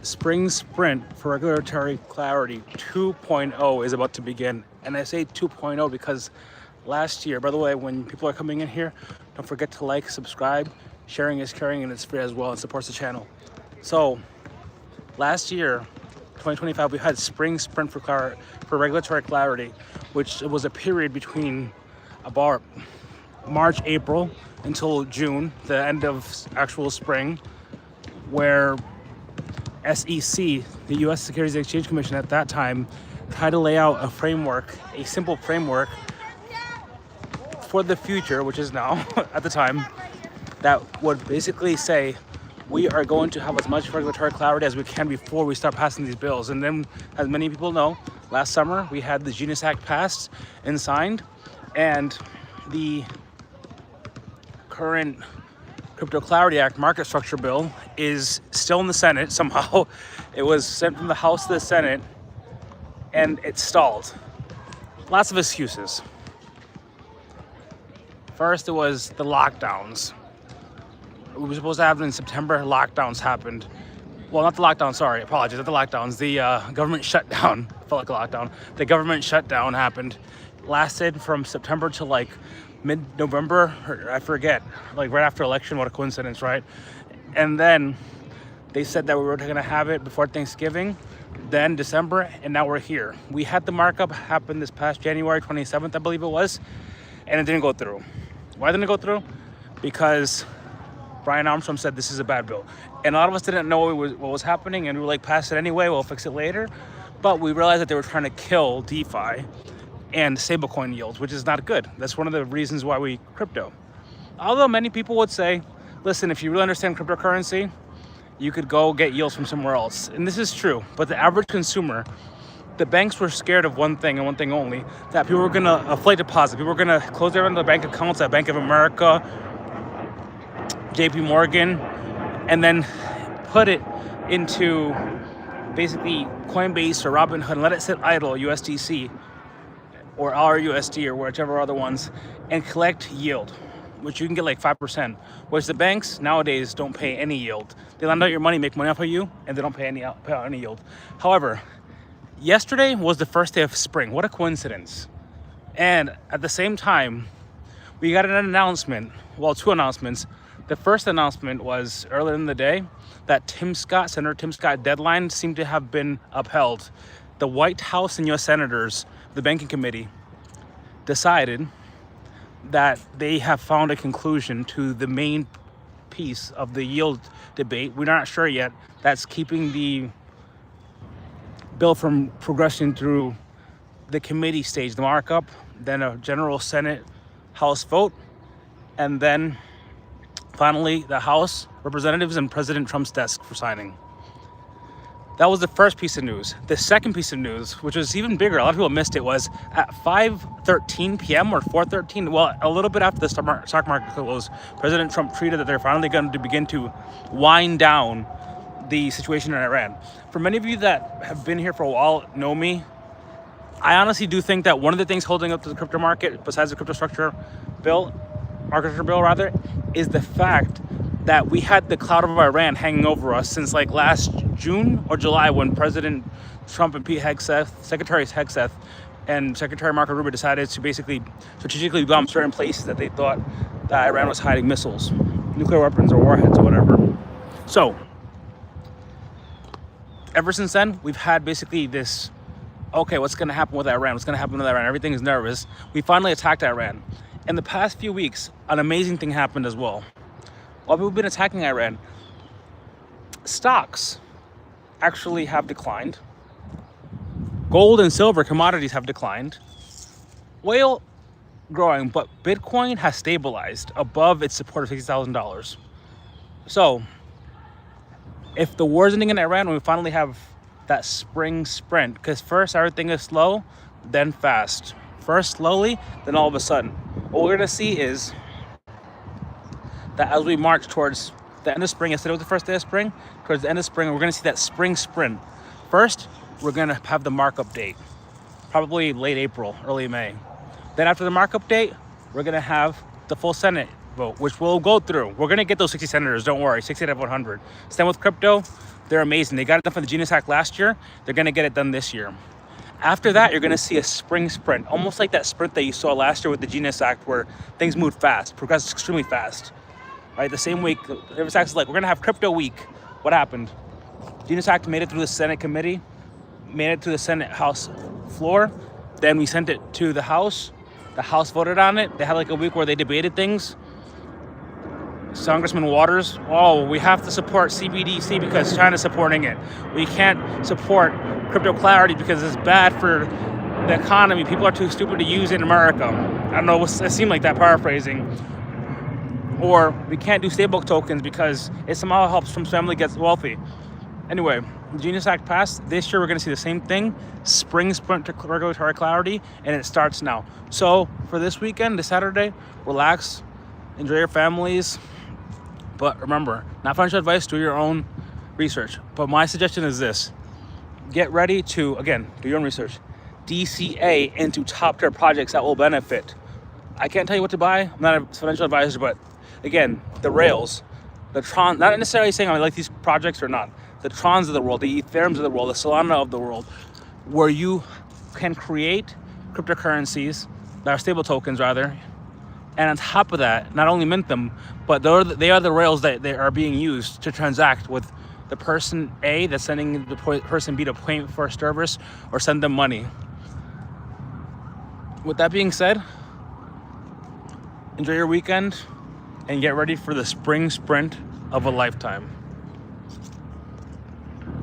Spring sprint for regulatory clarity 2.0 is about to begin. And I say 2.0 because last year, by the way, when people are coming in here, don't forget to like, subscribe. Sharing is caring, and it's free as well, and supports the channel. So last year, 2025, we had spring sprint for regulatory clarity, which was a period between about March, April until June, the end of actual spring, where SEC, the U.S. Securities and Exchange Commission at that time, tried to lay out a framework, a simple framework for the future, which is now, at the time, that would basically say, we are going to have as much regulatory clarity as we can before we start passing these bills. And then, as many people know, last summer we had the Genius Act passed and signed, and the current Crypto Clarity Act market structure bill is still in the Senate somehow. It was sent from the House to the Senate and it stalled. Lots of excuses. First, it was the lockdowns. We were supposed to have it in September. Lockdowns happened. Well, not the lockdown, sorry, apologies, not the lockdowns. The government shutdown, felt like a lockdown. The government shutdown happened. Lasted from September to like mid-November, or I forget, like right after election. What a coincidence, right? And then they said that we were going to have it before Thanksgiving, then December, and now we're here. We had the markup happen this past January 27th, I believe it was, and it didn't go through. Why didn't it go through? Because Brian Armstrong said this is a bad bill. And a lot of us didn't know what was happening, and we were like, pass it anyway, we'll fix it later. But we realized that they were trying to kill DeFi and stablecoin yields, which is not good. That's one of the reasons why we crypto. Although many people would say, listen, if you really understand cryptocurrency, you could go get yields from somewhere else. And this is true, but the average consumer, the banks were scared of one thing and one thing only, that people were gonna inflate deposit. People were gonna close their bank accounts at Bank of America, JP Morgan, and then put it into basically Coinbase or Robinhood and let it sit idle, USDC, or RUSD or whichever other ones, and collect yield, which you can get like 5%, which the banks nowadays don't pay any yield. They lend out your money, make money off of you, and they don't pay out any yield. However, yesterday was the first day of spring. What a coincidence. And at the same time, we got an announcement, well, two announcements. The first announcement was earlier in the day that Senator Tim Scott deadline seemed to have been upheld. The White House and U.S. senators, the banking committee, decided that they have found a conclusion to the main piece of the yield debate. We're not sure yet. That's keeping the bill from progressing through the committee stage, the markup, then a general Senate House vote, and then finally the House Representatives and President Trump's desk for signing. That was the first piece of news. The second piece of news, which was even bigger, a lot of people missed it, was at 5:13 p.m. or 4:13, well, a little bit after the stock market closed, President Trump tweeted that they're finally going to begin to wind down the situation in Iran. For many of you that have been here for a while, know me, I honestly do think that one of the things holding up to the crypto market, besides the crypto structure bill, market structure bill rather, is the fact that we had the cloud of Iran hanging over us since like last June or July, when President Trump and Pete Hegseth, Secretary Hegseth and Secretary Marco Rubio decided to basically strategically bomb certain places that they thought that Iran was hiding missiles, nuclear weapons or warheads or whatever. So ever since then, we've had basically this, okay, what's gonna happen with Iran? What's gonna happen with Iran? Everything is nervous. We finally attacked Iran. In the past few weeks, an amazing thing happened as well. While we've been attacking Iran, stocks actually have declined. Gold and silver commodities have declined. Oil growing, but Bitcoin has stabilized above its support of $60,000. So if the war's ending in Iran, we finally have that spring sprint, because first everything is slow, then fast. First slowly, then all of a sudden. What we're gonna see is that as we march towards the end of spring, yesterday was the first day of spring, towards the end of spring, we're gonna see that spring sprint. First, we're gonna have the markup date, probably late April, early May. Then after the markup date, we're gonna have the full Senate vote, which we'll go through. We're gonna get those 60 senators, don't worry, 60 out of 100. Same with crypto, They're amazing. They got it done for the Genius Act last year. They're going to get it done this year. After that, you're going to see a spring sprint, almost like that sprint that you saw last year with the Genius Act, where things moved fast, progressed extremely fast. Right? The same week, Genius Act is like, we're going to have crypto week. What happened? Genius Act made it through the Senate committee, made it to the Senate House floor. Then we sent it to the House. The House voted on it. They had like a week where they debated things. Congressman Waters, oh, we have to support CBDC because China's supporting it. We can't support crypto clarity because it's bad for the economy. People are too stupid to use it in America. I don't know, it seemed like that, paraphrasing. Or we can't do stable tokens because it somehow helps from family gets wealthy. Anyway, the Genius Act passed. This year we're going to see the same thing, spring sprint to regulatory clarity, and it starts now. So for this weekend, this Saturday, relax, enjoy your families. But remember, not financial advice, do your own research. But my suggestion is this. Get ready to, again, do your own research. DCA into top tier projects that will benefit. I can't tell you what to buy. I'm not a financial advisor, but again, the Rails, the Tron, not necessarily saying I like these projects or not. The Trons of the world, the Ethereums of the world, the Solana of the world, where you can create cryptocurrencies that are stable tokens rather. And on top of that, not only mint them, but they are the rails that they are being used to transact with the person A that's sending the person B to pay for a service or send them money. With that being said, enjoy your weekend and get ready for the spring sprint of a lifetime.